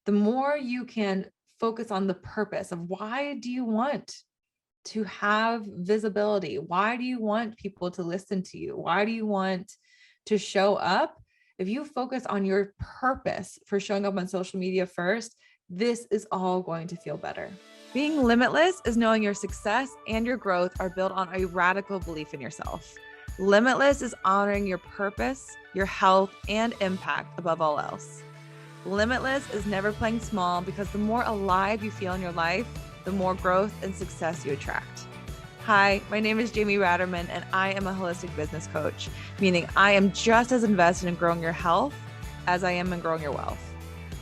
the more you can focus on the purpose of why do you want to have visibility? Why do you want people to listen to you? Why do you want to show up? If you focus on your purpose for showing up on social media first, this is all going to feel better. Being limitless is knowing your success and your growth are built on a radical belief in yourself. Limitless is honoring your purpose, your health, and impact above all else. Limitless is never playing small, because the more alive you feel in your life, the more growth and success you attract. Hi, my name is Jamie Ratterman, and I am a holistic business coach, meaning I am just as invested in growing your health as I am in growing your wealth.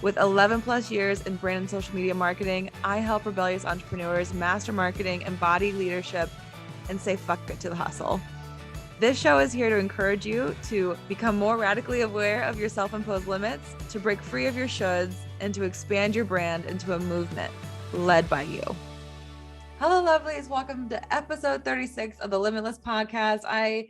With 11 plus years in brand and social media marketing, I help rebellious entrepreneurs master marketing, embody leadership, and say fuck it to the hustle. This show is here to encourage you to become more radically aware of your self-imposed limits, to break free of your shoulds, and to expand your brand into a movement led by you. Hello, lovelies. Welcome to episode 36 of the Limitless Podcast. I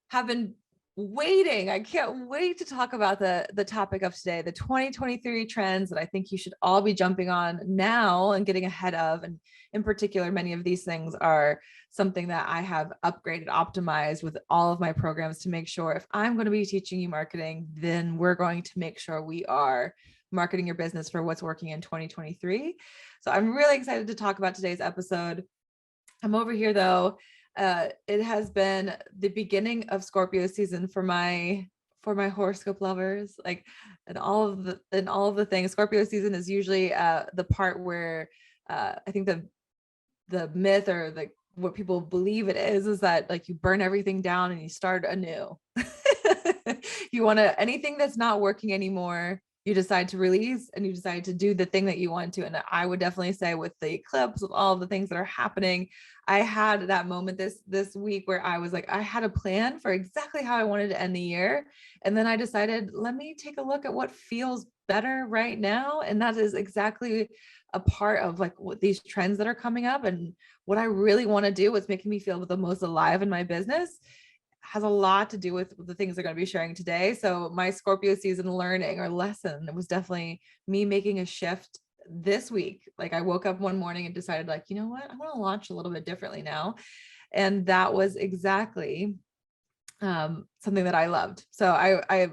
have been waiting. I can't wait to talk about the topic of today, the 2023 trends that I think you should all be jumping on now and getting ahead of. And in particular, many of these things are something that I have upgraded, optimized with all of my programs to make sure if I'm going to be teaching you marketing, then we're going to make sure we are marketing your business for what's working in 2023. So I'm really excited to talk about today's episode. I'm over here though. It has been the beginning of Scorpio season for my horoscope lovers, and all of the things. Scorpio season is usually the part where I think the myth or what people believe it is that like you burn everything down and you start anew. You want to, anything that's not working anymore, you decide to release and you decide to do the thing that you want to. And I would definitely say with the eclipse, with all the things that are happening, I had that moment this week where I was like, I had a plan for exactly how I wanted to end the year. And then I decided, let me take a look at what feels better right now. And that is exactly a part of like what these trends that are coming up. And what I really want to do, what's making me feel the most alive in my business, has a lot to do with the things they're going to be sharing today. So my Scorpio season learning or lesson, it was definitely me making a shift this week. Like I woke up one morning and decided like, you know what, I want to launch a little bit differently now. And that was exactly something that I loved. So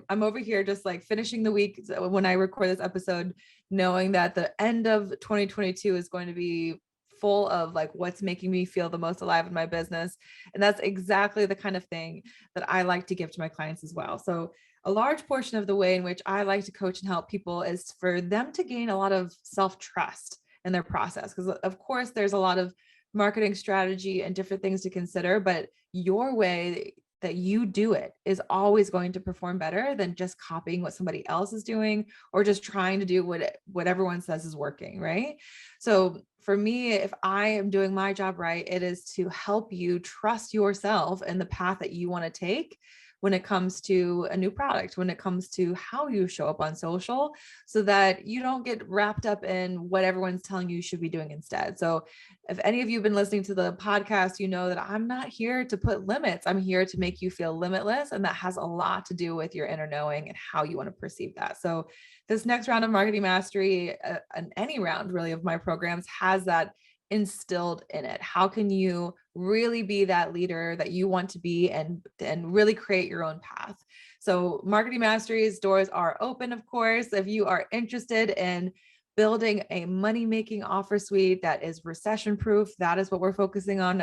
I'm over here just like finishing the week when I record this episode, knowing that the end of 2022 is going to be full of like what's making me feel the most alive in my business. And that's exactly the kind of thing that I like to give to my clients as well. So a large portion of the way in which I like to coach and help people is for them to gain a lot of self-trust in their process. Because of course there's a lot of marketing strategy and different things to consider, but your way that you do it is always going to perform better than just copying what somebody else is doing or just trying to do what everyone says is working, right? So for me, if I am doing my job right, it is to help you trust yourself and the path that you want to take when it comes to a new product, when it comes to how you show up on social, so that you don't get wrapped up in what everyone's telling you should be doing instead. So if any of you have been listening to the podcast, you know that I'm not here to put limits. I'm here to make you feel limitless. And that has a lot to do with your inner knowing and how you want to perceive that. So this next round of Marketing Mastery, and any round really of my programs, has that instilled in it. How can you really be that leader that you want to be and really create your own path? So Marketing Mastery's doors are open, of course. If you are interested in building a money-making offer suite that is recession-proof, that is what we're focusing on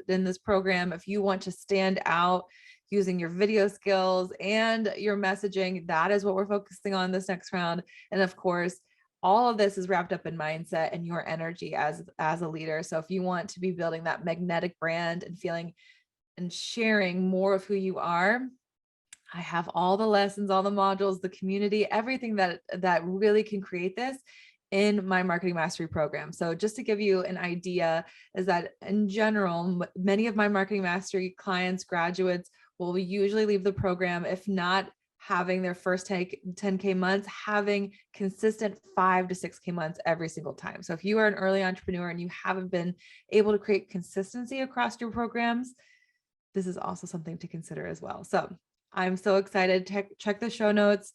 in this program. If you want to stand out using your video skills and your messaging, that is what we're focusing on this next round. And of course, all of this is wrapped up in mindset and your energy as a leader. So if you want to be building that magnetic brand and feeling and sharing more of who you are, I have all the lessons, all the modules, the community, everything that really can create this in my Marketing Mastery program. So just to give you an idea, is that in general, many of my Marketing Mastery clients, graduates, will usually leave the program, if not having their first 10K months, having consistent 5 to 6K months every single time. So if you are an early entrepreneur and you haven't been able to create consistency across your programs, this is also something to consider as well. So I'm so excited. Check the show notes.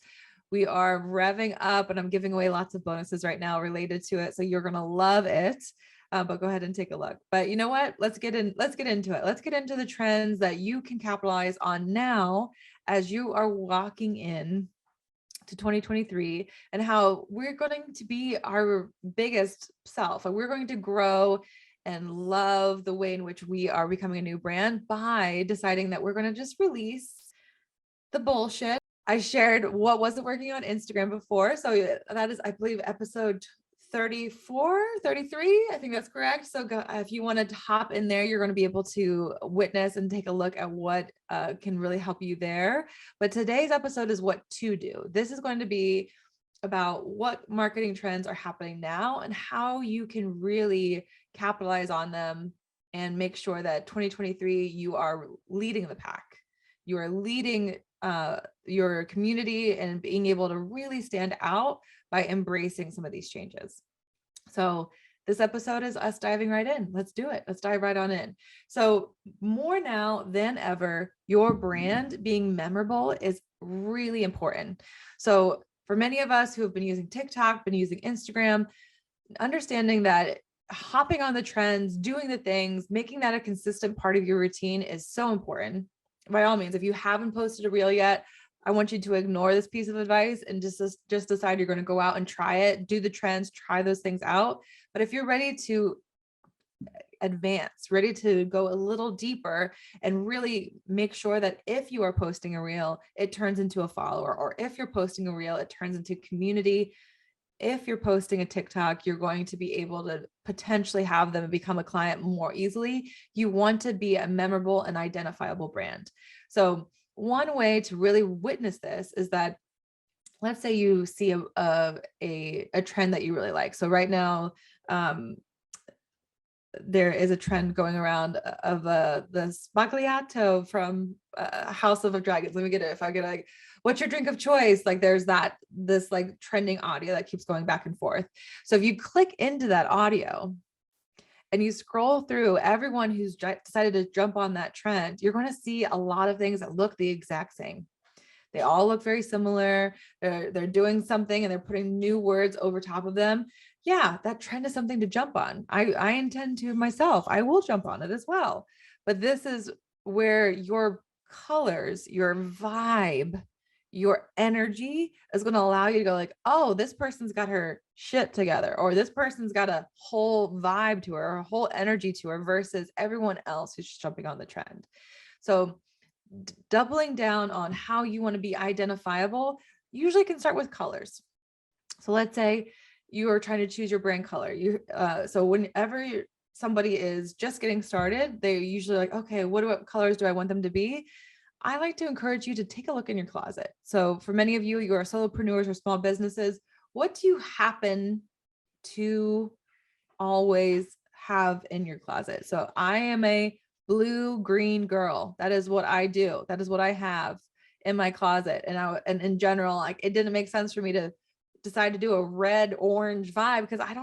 We are revving up, and I'm giving away lots of bonuses right now related to it. So you're going to love it. But go ahead and take a look. But you know what? Let's get into it. Let's get into the trends that you can capitalize on now as you are walking in to 2023, and how we're going to be our biggest self. And we're going to grow and love the way in which we are becoming a new brand by deciding that we're going to just release the bullshit. I shared what wasn't working on Instagram before. So that is, I believe, episode 34, 33. I think that's correct. So if you want to hop in there, you're going to be able to witness and take a look at what can really help you there. But today's episode is what to do. This is going to be about what marketing trends are happening now and how you can really capitalize on them and make sure that 2023, you are leading the pack. You are leading your community and being able to really stand out by embracing some of these changes. So this episode is us diving right in. Let's do it. Let's dive right on in. So more now than ever, your brand being memorable is really important. So for many of us who have been using TikTok, been using Instagram, understanding that hopping on the trends, doing the things, making that a consistent part of your routine is so important. By all means, if you haven't posted a reel yet, I want you to ignore this piece of advice and just decide you're going to go out and try it, do the trends, try those things out. But if you're ready to advance, ready to go a little deeper and really make sure that if you are posting a reel, it turns into a follower, or if you're posting a reel, it turns into community. If you're posting a TikTok, you're going to be able to potentially have them become a client more easily. You want to be a memorable and identifiable brand. So one way to really witness this is that, let's say you see a trend that you really like. So right now, there is a trend going around of the spagliato from House of Dragons. Let me get it. If I get like, what's your drink of choice? Like there's this like trending audio that keeps going back and forth. So if you click into that audio and you scroll through everyone who's decided to jump on that trend, you're going to see a lot of things that look the exact same. They all look very similar. They're doing something and they're putting new words over top of them. Yeah, that trend is something to jump on. I intend to myself. I will jump on it as well. But this is where your colors, your vibe, your energy is going to allow you to go like, oh, this person's got her shit together, or this person's got a whole vibe to her, or a whole energy to her, versus everyone else who's just jumping on the trend. So doubling down on how you want to be identifiable usually can start with colors. So let's say you are trying to choose your brand color. So whenever somebody is just getting started, they're usually like, okay, what colors do I want them to be? I like to encourage you to take a look in your closet. So for many of you, you are solopreneurs or small businesses. What do you happen to always have in your closet? So I am a blue-green girl. That is what I do. That is what I have in my closet. And in general, like it didn't make sense for me to decide to do a red orange vibe because I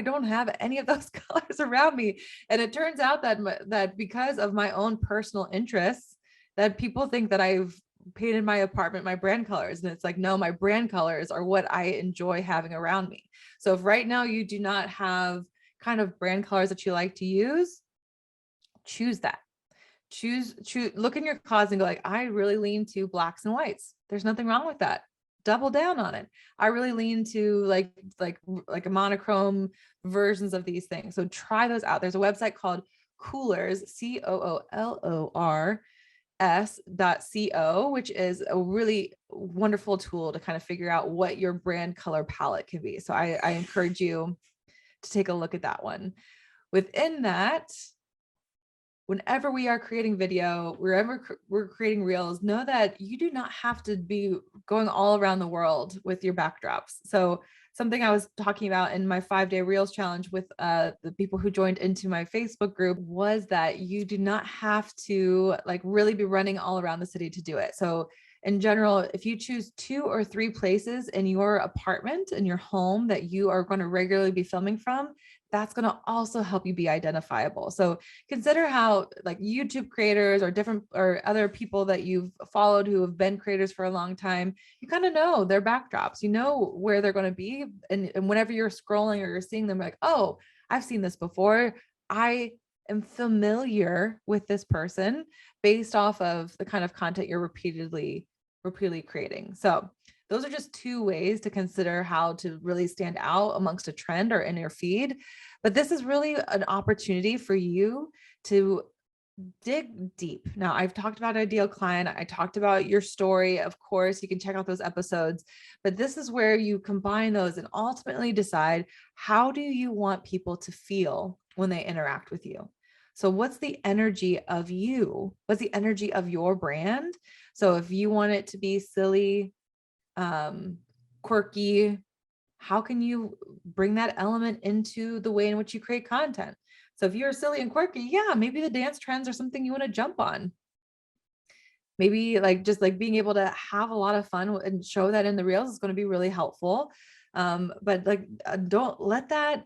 don't have any of those colors around me. And it turns out that because of my own personal interests, that people think that I've painted my apartment my brand colors. And it's like, no, my brand colors are what I enjoy having around me. So if right now you do not have kind of brand colors that you like to use, choose that. Choose, look in your closet and go like, I really lean to blacks and whites. There's nothing wrong with that. Double down on it. I really lean to like a monochrome versions of these things. So try those out. There's a website called Coolors, COOLORS.co, which is a really wonderful tool to kind of figure out what your brand color palette can be. So I encourage you to take a look at that one. Within that, whenever we are creating video, wherever we're creating reels, know that you do not have to be going all around the world with your backdrops. So something I was talking about in my 5-day reels challenge with the people who joined into my Facebook group was that you do not have to like really be running all around the city to do it. So in general, if you choose 2 or 3 places in your apartment, in your home that you are going to regularly be filming from, that's going to also help you be identifiable. So consider how like YouTube creators or different or other people that you've followed who have been creators for a long time, you kind of know their backdrops, you know where they're going to be. And whenever you're scrolling or you're seeing them, like, oh, I've seen this before. I am familiar with this person based off of the kind of content you're repeatedly creating. So those are just 2 ways to consider how to really stand out amongst a trend or in your feed. But this is really an opportunity for you to dig deep. Now, I've talked about ideal client. I talked about your story. Of course, you can check out those episodes, but this is where you combine those and ultimately decide, how do you want people to feel when they interact with you? So what's the energy of you? What's the energy of your brand? So if you want it to be silly, quirky, how can you bring that element into the way in which you create content? So if you're silly and quirky, yeah, maybe the dance trends are something you want to jump on. Maybe like just like being able to have a lot of fun and show that in the reels is going to be really helpful. But like, don't let that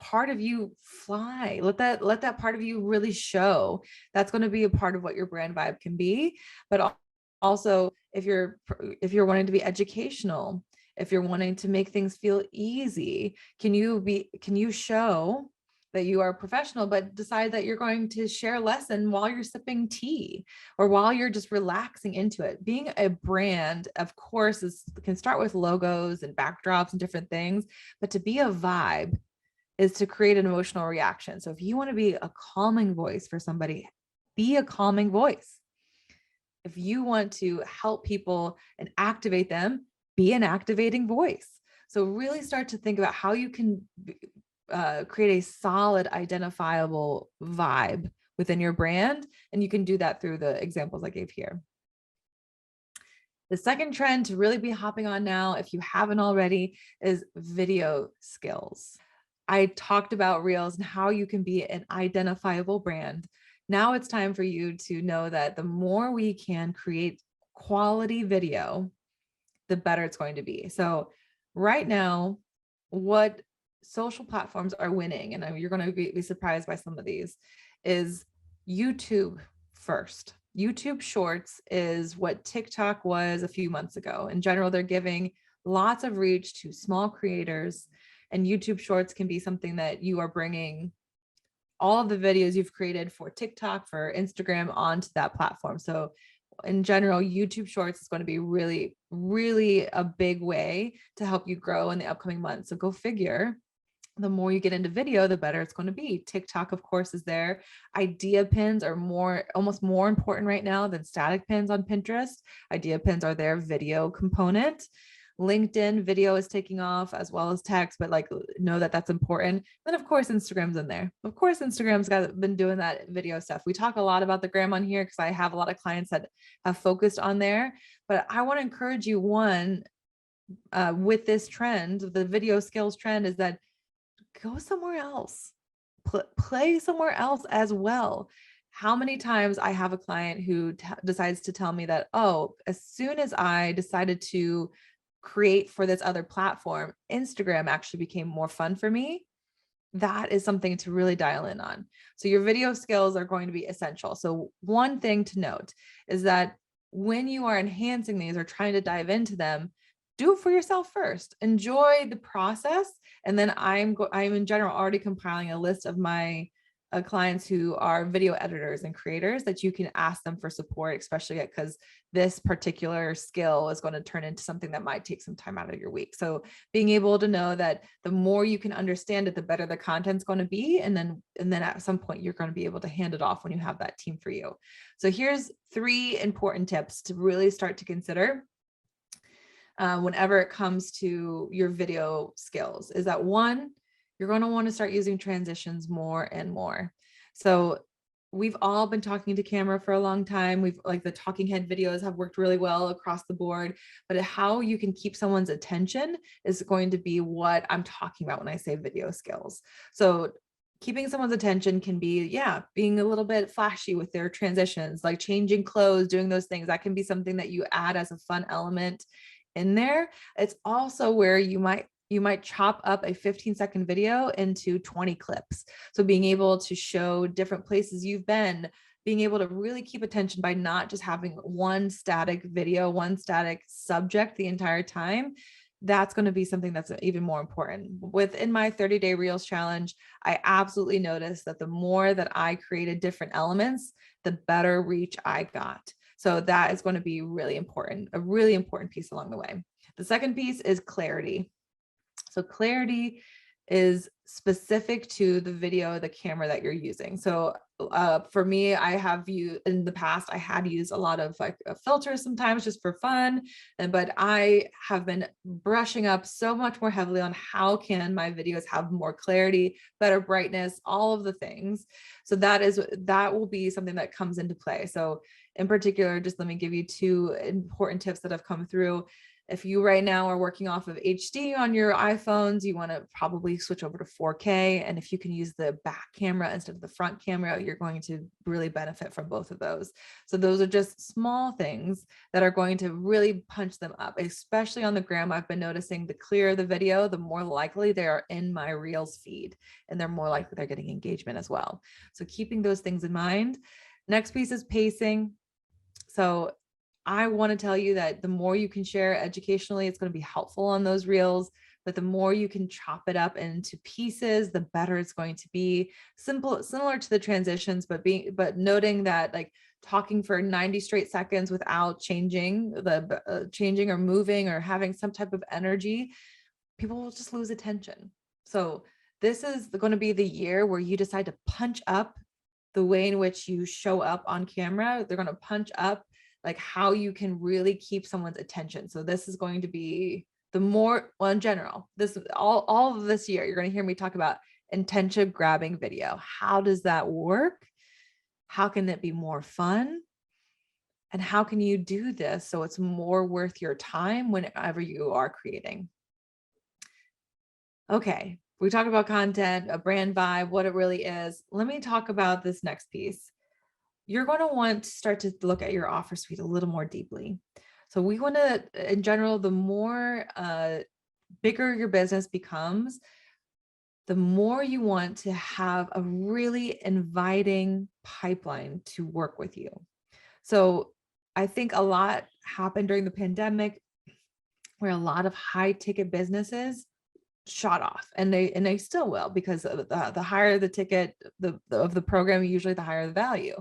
part of you fly. Let that part of you really show. That's going to be a part of what your brand vibe can be. But also, if you're wanting to be educational, if you're wanting to make things feel easy, can you show that you are professional, but decide that you're going to share a lesson while you're sipping tea or while you're just relaxing into it? Being a brand, of course, can start with logos and backdrops and different things, but to be a vibe is to create an emotional reaction. So if you want to be a calming voice for somebody, be a calming voice. If you want to help people and activate them, be an activating voice. So really start to think about how you can create a solid, identifiable vibe within your brand. And you can do that through the examples I gave here. The second trend to really be hopping on now, if you haven't already, is video skills. I talked about reels and how you can be an identifiable brand. Now it's time for you to know that the more we can create quality video, the better it's going to be. So right now, what social platforms are winning, and you're going to be surprised by some of these, is YouTube first. YouTube Shorts is what TikTok was a few months ago. In general, they're giving lots of reach to small creators, and YouTube Shorts can be something that you are bringing all of the videos you've created for TikTok, for Instagram onto that platform. So in general, YouTube Shorts is going to be really, really a big way to help you grow in the upcoming months. So go figure. The more you get into video, the better it's going to be. TikTok, of course, is there. Idea pins are almost more important right now than static pins on Pinterest. Idea pins are their video component. LinkedIn video is taking off as well as text, but like know that that's important. Then of course, Instagram's in there. Of course, Instagram's been doing that video stuff. We talk a lot about the gram on here because I have a lot of clients that have focused on there, but I want to encourage you, with this trend, the video skills trend, is that go somewhere else, play somewhere else as well. How many times I have a client who decides to tell me that, oh, as soon as I decided to create for this other platform, Instagram actually became more fun for me. That is something to really dial in on. So your video skills are going to be essential. So one thing to note is that when you are enhancing these or trying to dive into them, do it for yourself first. Enjoy the process. And then I'm in general already compiling a list of my clients who are video editors and creators that you can ask them for support, especially because this particular skill is going to turn into something that might take some time out of your week. So being able to know that the more you can understand it, the better the content's going to be. And then at some point, you're going to be able to hand it off when you have that team for you. So here's 3 important tips to really start to consider whenever it comes to your video skills. Is that 1, you're going to want to start using transitions more and more. So we've all been talking to camera for a long time. The talking head videos have worked really well across the board, but how you can keep someone's attention is going to be what I'm talking about when I say video skills. So keeping someone's attention can be, yeah, being a little bit flashy with their transitions, like changing clothes, doing those things. That can be something that you add as a fun element in there. It's also where you might chop up a 15-second video into 20 clips. So being able to show different places you've been, being able to really keep attention by not just having one static video, one static subject the entire time. That's going to be something that's even more important. Within my 30-day Reels challenge, I absolutely noticed that the more that I created different elements, the better reach I got. So that is going to be really important, a really important piece along the way. The second piece is clarity. So clarity is specific to the video, the camera that you're using. So for me, I have used in the past, I had used a lot of like filters sometimes just for fun. But I have been brushing up so much more heavily on how can my videos have more clarity, better brightness, all of the things. So that will be something that comes into play. So in particular, just let me give you two important tips that have come through. If you right now are working off of HD on your iPhones, you want to probably switch over to 4K. And if you can use the back camera instead of the front camera, you're going to really benefit from both of those. So those are just small things that are going to really punch them up, especially on the gram. I've been noticing the clearer the video, the more likely they are in my Reels feed, and they're more likely they're getting engagement as well. So keeping those things in mind. Next piece is pacing. So I want to tell you that the more you can share educationally, it's going to be helpful on those reels, but the more you can chop it up into pieces, the better it's going to be. Similar to the transitions, but noting that like talking for 90 straight seconds without changing or moving or having some type of energy, people will just lose attention. So this is going to be the year where you decide to punch up the way in which you show up on camera. They're going to punch up like how you can really keep someone's attention. So this is going to be in general, this all of this year, you're going to hear me talk about attention grabbing video. How does that work? How can it be more fun? And how can you do this so it's more worth your time whenever you are creating? Okay, we talked about content, a brand vibe, what it really is. Let me talk about this next piece. You're going to want to start to look at your offer suite a little more deeply. So we want to, in general, the more bigger your business becomes, the more you want to have a really inviting pipeline to work with you. So I think a lot happened during the pandemic where a lot of high ticket businesses shot off, and they still will, because the higher the ticket of the program, usually the higher the value.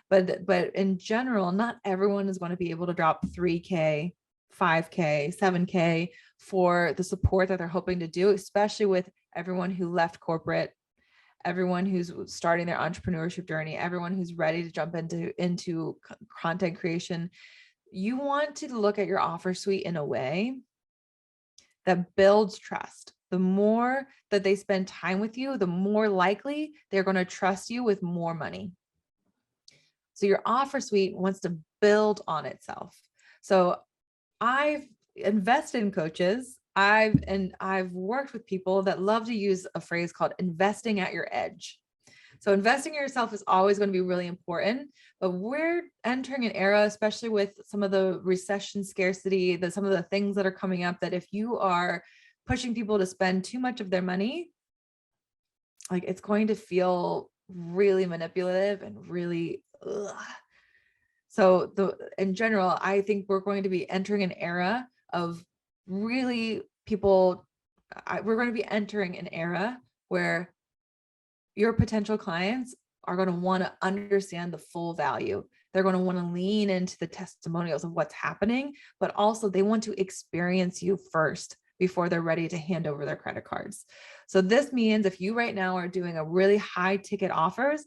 But in general, not everyone is going to be able to drop 3K, 5K, 7K for the support that they're hoping to do, especially with everyone who left corporate, everyone who's starting their entrepreneurship journey, everyone who's ready to jump into content creation. You want to look at your offer suite in a way that builds trust. The more that they spend time with you, the more likely they're going to trust you with more money. So your offer suite wants to build on itself. So I've invested in coaches. I've worked with people that love to use a phrase called investing at your edge. So investing in yourself is always going to be really important, but we're entering an era, especially with some of the recession scarcity, some of the things that are coming up, that if you are pushing people to spend too much of their money, like it's going to feel really manipulative and really, ugh. So in general, I think we're going to be entering an era of really we're going to be entering an era where your potential clients are going to want to understand the full value. They're going to want to lean into the testimonials of what's happening, but also they want to experience you first before they're ready to hand over their credit cards. So this means if you right now are doing a really high ticket offers,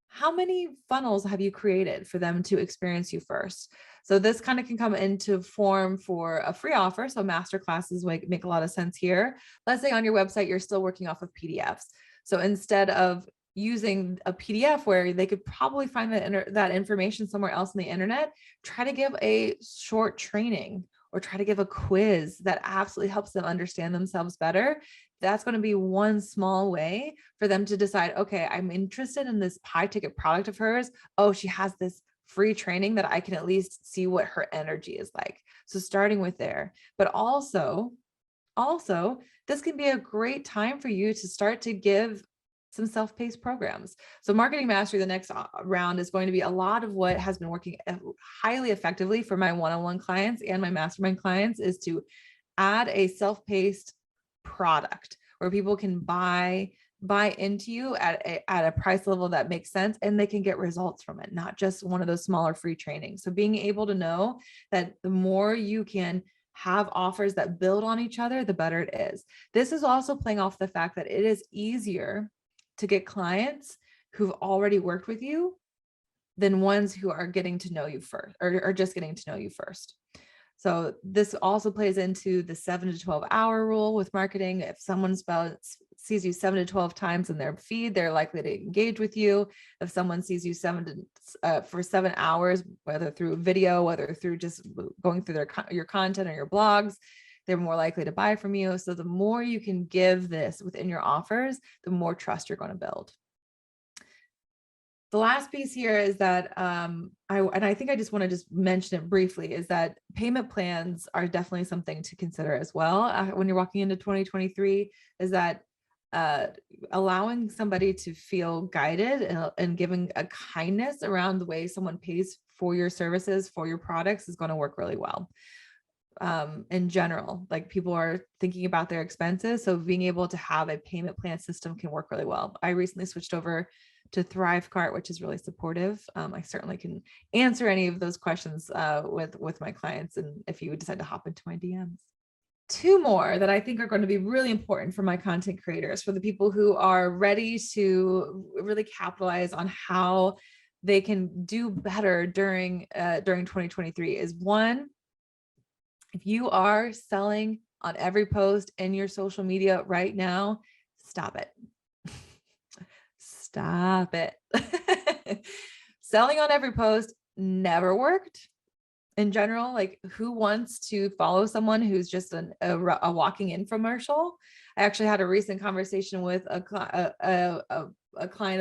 how many funnels have you created for them to experience you first? So this kind of can come into form for a free offer. So masterclasses make a lot of sense here. Let's say on your website, you're still working off of PDFs. So instead of using a PDF where they could probably find that information somewhere else on the internet, try to give a short training or try to give a quiz that absolutely helps them understand themselves better. that's going to be one small way for them to decide, okay, I'm interested in this high ticket product of hers. Oh, she has this free training that I can at least see what her energy is like. So starting with there, but also, this can be a great time for you to start to give some self-paced programs. So marketing mastery, the next round, is going to be a lot of what has been working highly effectively for my one-on-one clients and my mastermind clients, is to add a self-paced product where people can buy into you at a price level that makes sense, and they can get results from it, not just one of those smaller free trainings. So being able to know that the more you can have offers that build on each other, the better it is. This is also playing off the fact that it is easier to get clients who've already worked with you than ones who are getting to know you first, or just getting to know you first. So this also plays into the 7 to 12 hour rule with marketing. If someone sees you 7 to 12 times in their feed, they're likely to engage with you. If someone sees you for 7 hours, whether through video, whether through just going through your content or your blogs, they're more likely to buy from you. So the more you can give this within your offers, the more trust you're going to build. The last piece here is that, I think I just want to just mention it briefly, is that payment plans are definitely something to consider as well when you're walking into 2023, is that allowing somebody to feel guided and giving a kindness around the way someone pays for your services, for your products, is going to work really well. In general, like people are thinking about their expenses. So being able to have a payment plan system can work really well. I recently switched over to ThriveCart, which is really supportive. I certainly can answer any of those questions with my clients, and if you decide to hop into my DMs. Two more that I think are going to be really important for my content creators, for the people who are ready to really capitalize on how they can do better during 2023, is one, if you are selling on every post in your social media right now, stop it. Stop it. Selling on every post never worked. In general, like, who wants to follow someone who's just a walking infomercial? I actually had a recent conversation with a client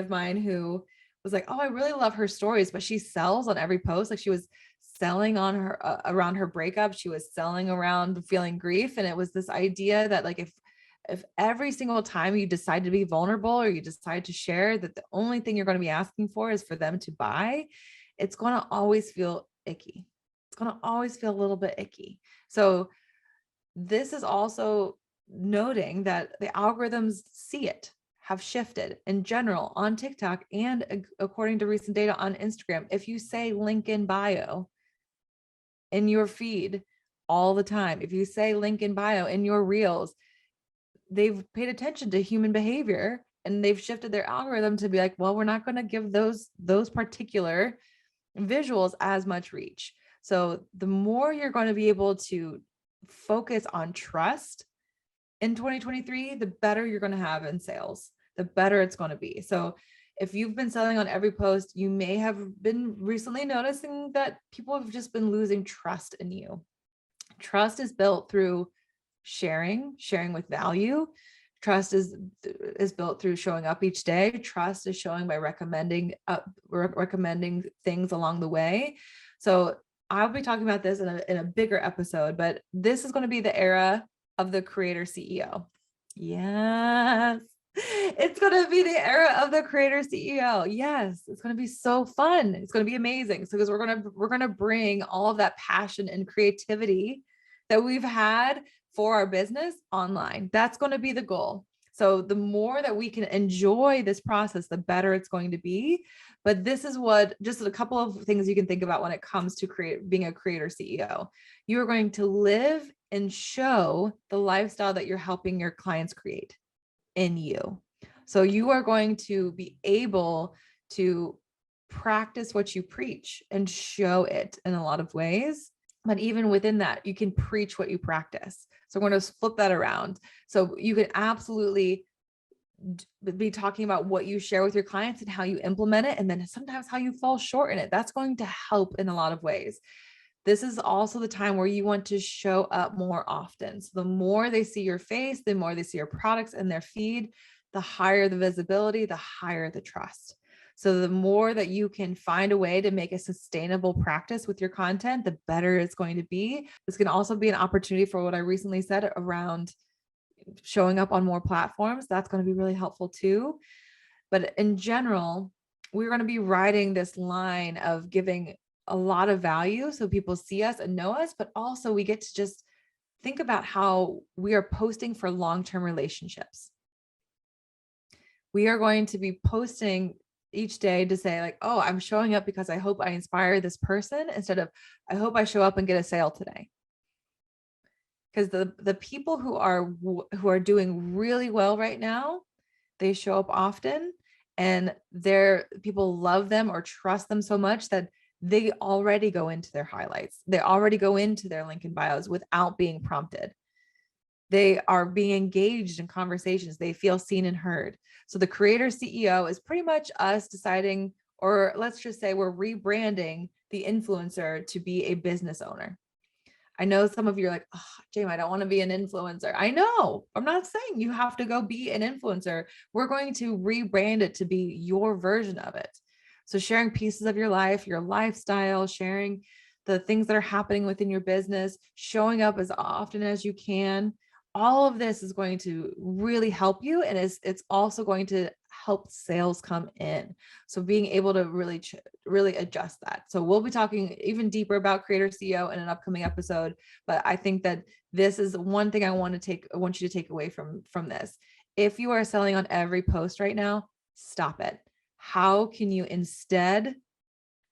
of mine who was like, oh, I really love her stories, but she sells on every post. Like, she was selling on her around her breakup. She was selling around feeling grief. And it was this idea that, like, if every single time you decide to be vulnerable or you decide to share, that the only thing you're going to be asking for is for them to buy, it's going to always feel icky. It's going to always feel a little bit icky. So this is also noting that the algorithms have shifted in general on TikTok, and according to recent data on Instagram. If you say link in bio in your feed all the time, if you say link in bio in your reels, they've paid attention to human behavior, and they've shifted their algorithm to be like, well, we're not going to give those particular visuals as much reach. So the more you're going to be able to focus on trust in 2023, the better you're going to have in sales, the better it's going to be. So if you've been selling on every post, you may have been recently noticing that people have just been losing trust in you. Trust is built through sharing with value. Trust is built through showing up each day. Trust is showing by recommending things along the way. So I'll be talking about this in a bigger episode, but this is going to be the era of the creator CEO. Yes. It's going to be the era of the creator CEO. Yes. It's going to be so fun. It's going to be amazing. So, because we're going to bring all of that passion and creativity that we've had for our business online. That's going to be the goal. So the more that we can enjoy this process, the better it's going to be. But this is just a couple of things you can think about when it comes to being a creator CEO. You are going to live and show the lifestyle that you're helping your clients create in you. So you are going to be able to practice what you preach and show it in a lot of ways. But even within that, you can preach what you practice. So we're going to flip that around. So you can absolutely be talking about what you share with your clients and how you implement it, and then sometimes how you fall short in it. That's going to help in a lot of ways. This is also the time where you want to show up more often. So the more they see your face, the more they see your products in their feed, the higher the visibility, the higher the trust. So the more that you can find a way to make a sustainable practice with your content, the better it's going to be. This can also be an opportunity for what I recently said around showing up on more platforms. That's going to be really helpful too. But in general, we're going to be riding this line of giving a lot of value so people see us and know us, but also we get to just think about how we are posting for long-term relationships. We are going to be posting each day to say like, oh, I'm showing up because I hope I inspire this person, instead of I hope I show up and get a sale today. Because the people who are doing really well right now, they show up often, and people love them or trust them so much that they already go into their highlights. They already go into their link in bios without being prompted. They are being engaged in conversations. They feel seen and heard. So the creator CEO is pretty much us deciding, or let's just say we're rebranding the influencer to be a business owner. I know some of you are like, oh, Jamie, I don't want to be an influencer. I know. I'm not saying you have to go be an influencer. We're going to rebrand it to be your version of it. So sharing pieces of your life, your lifestyle, sharing the things that are happening within your business, showing up as often as you can. All of this is going to really help you. And it's also going to help sales come in. So being able to really adjust that. So we'll be talking even deeper about Creator CEO in an upcoming episode. But I think that this is one thing I want you to take away from this. If you are selling on every post right now, stop it. How can you instead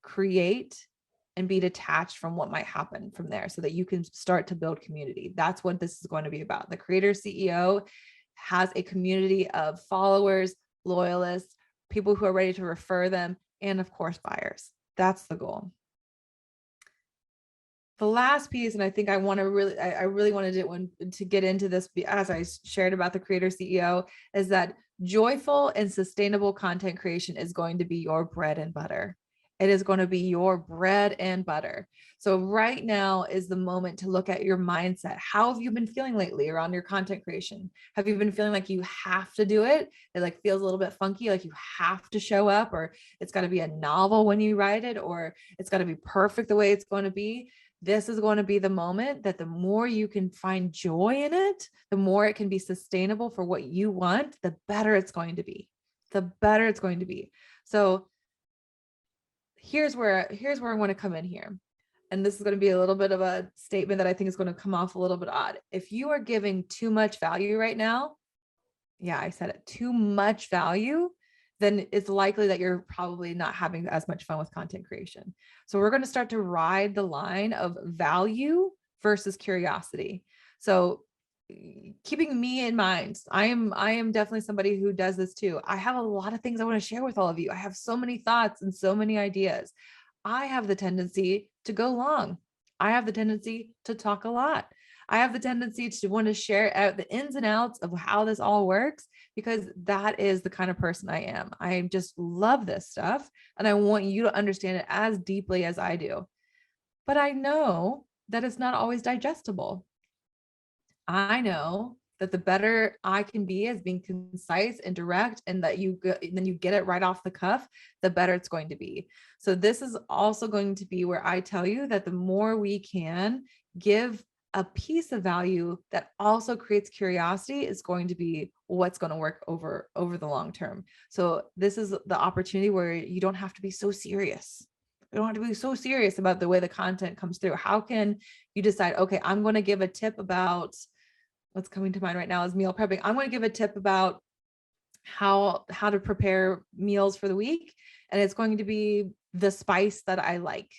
create and be detached from what might happen from there so that you can start to build community? That's what this is going to be about. The Creator CEO has a community of followers, loyalists, people who are ready to refer them, and of course, buyers. That's the goal. The last piece, and I think I really wanted to get into this as I shared about the Creator CEO, is that joyful and sustainable content creation is going to be your bread and butter. It is going to be your bread and butter. So right now is the moment to look at your mindset. How have you been feeling lately around your content creation? Have you been feeling like you have to do it? It like feels a little bit funky, like you have to show up, or it's got to be a novel when you write it, or it's got to be perfect the way it's going to be. This is going to be the moment that the more you can find joy in it, the more it can be sustainable for what you want, the better it's going to be. The better it's going to be. So here's where I want to come in here. And this is going to be a little bit of a statement that I think is going to come off a little bit odd. If you are giving too much value right now, yeah, I said it, too much value, then it's likely that you're probably not having as much fun with content creation. So we're going to start to ride the line of value versus curiosity. So keeping me in mind, I am definitely somebody who does this too. I have a lot of things I want to share with all of you. I have so many thoughts and so many ideas. I have the tendency to go long. I have the tendency to talk a lot. I have the tendency to want to share out the ins and outs of how this all works, because that is the kind of person I am. I just love this stuff, and I want you to understand it as deeply as I do. But I know that it's not always digestible. I know that the better I can be as being concise and direct, and that then you get it right off the cuff, the better it's going to be. So this is also going to be where I tell you that the more we can give a piece of value that also creates curiosity is going to be what's going to work over the long term. So this is the opportunity where you don't have to be so serious. You don't have to be so serious about the way the content comes through. How can you decide, okay, I'm going to give a tip about, what's coming to mind right now is meal prepping. I'm going to give a tip about how to prepare meals for the week, and it's going to be the spice that I like.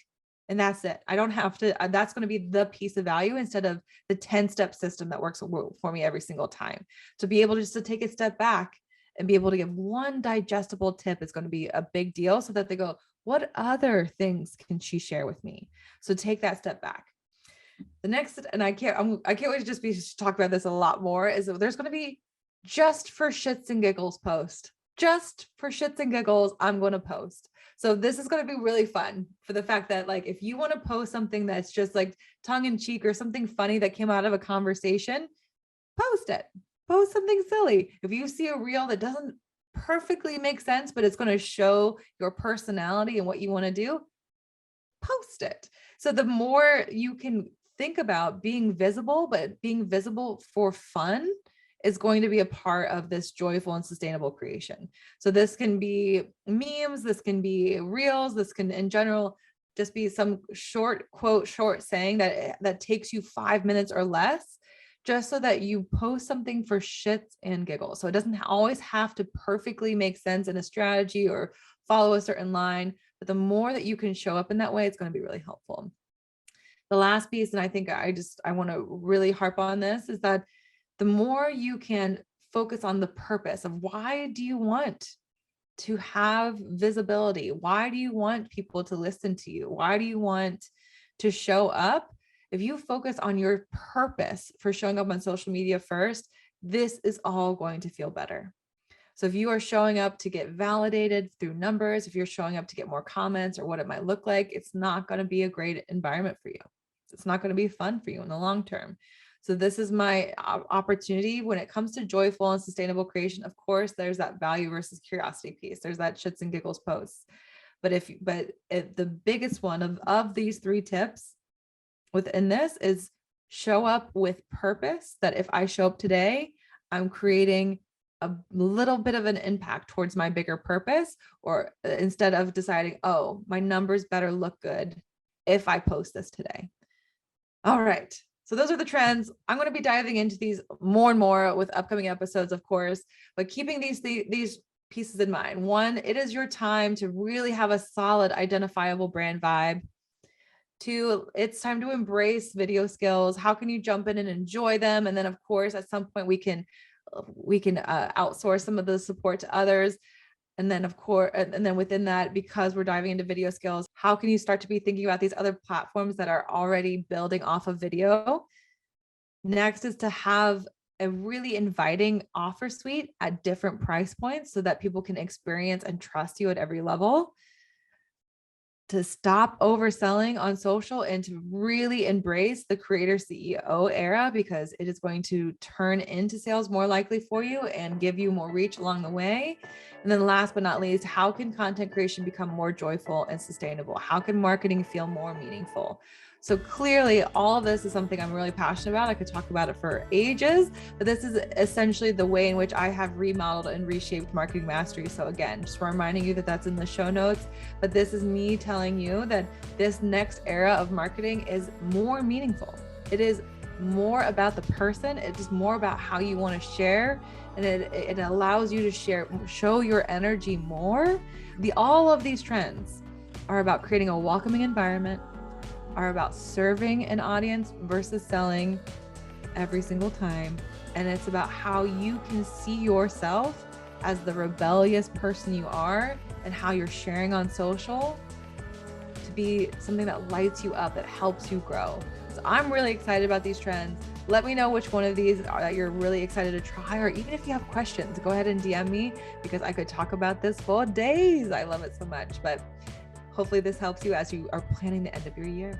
And that's it. I don't have to, that's going to be the piece of value instead of the 10-step system that works for me every single time. To be able just to take a step back and be able to give one digestible tip is going to be a big deal, so that they go, what other things can she share with me? So take that step back. The next, and I can't wait to just be talk about this a lot more, is that there's going to be just for shits and giggles post. Just for shits and giggles, I'm going to post. So this is going to be really fun for the fact that like, if you want to post something that's just like tongue in cheek or something funny that came out of a conversation, post it, post something silly. If you see a reel that doesn't perfectly make sense, but it's going to show your personality and what you want to do, post it. So the more you can think about being visible, but being visible for fun is going to be a part of this joyful and sustainable creation. So this can be memes, this can be reels, this can in general just be some short quote, short saying that takes you 5 minutes or less, just so that you post something for shits and giggles. So it doesn't always have to perfectly make sense in a strategy or follow a certain line, but the more that you can show up in that way, it's going to be really helpful. The last piece, and I think I want to really harp on this, is that the more you can focus on the purpose of why do you want to have visibility? Why do you want people to listen to you? Why do you want to show up? If you focus on your purpose for showing up on social media first, this is all going to feel better. So if you are showing up to get validated through numbers, if you're showing up to get more comments or what it might look like, it's not going to be a great environment for you. It's not going to be fun for you in the long term. So this is my opportunity when it comes to joyful and sustainable creation. Of course, there's that value versus curiosity piece. There's that shits and giggles posts. But the biggest one of these 3 tips within this is show up with purpose, that if I show up today, I'm creating a little bit of an impact towards my bigger purpose, or instead of deciding, oh, my numbers better look good if I post this today. All right. So those are the trends. I'm going to be diving into these more and more with upcoming episodes, of course, but keeping these pieces in mind. 1, it is your time to really have a solid, identifiable brand vibe. 2, it's time to embrace video skills. How can you jump in and enjoy them? And then of course, at some point we can outsource some of the support to others. And then of course, and then within that, because we're diving into video skills, how can you start to be thinking about these other platforms that are already building off of video? Next is to have a really inviting offer suite at different price points so that people can experience and trust you at every level. To stop overselling on social and to really embrace the creator CEO era, because it is going to turn into sales more likely for you and give you more reach along the way. And then last but not least, how can content creation become more joyful and sustainable? How can marketing feel more meaningful? So clearly all of this is something I'm really passionate about. I could talk about it for ages, but this is essentially the way in which I have remodeled and reshaped marketing mastery. So again, just reminding you that that's in the show notes, but this is me telling you that this next era of marketing is more meaningful. It is more about the person. It is more about how you want to share, and it allows you to show your energy more. All of these trends are about creating a welcoming environment, are about serving an audience versus selling every single time. And it's about how you can see yourself as the rebellious person you are, and how you're sharing on social to be something that lights you up, that helps you grow. So I'm really excited about these trends. Let me know which one of these that you're really excited to try, or even if you have questions, go ahead and DM me, because I could talk about this for days. I love it so much, but hopefully this helps you as you are planning the end of your year.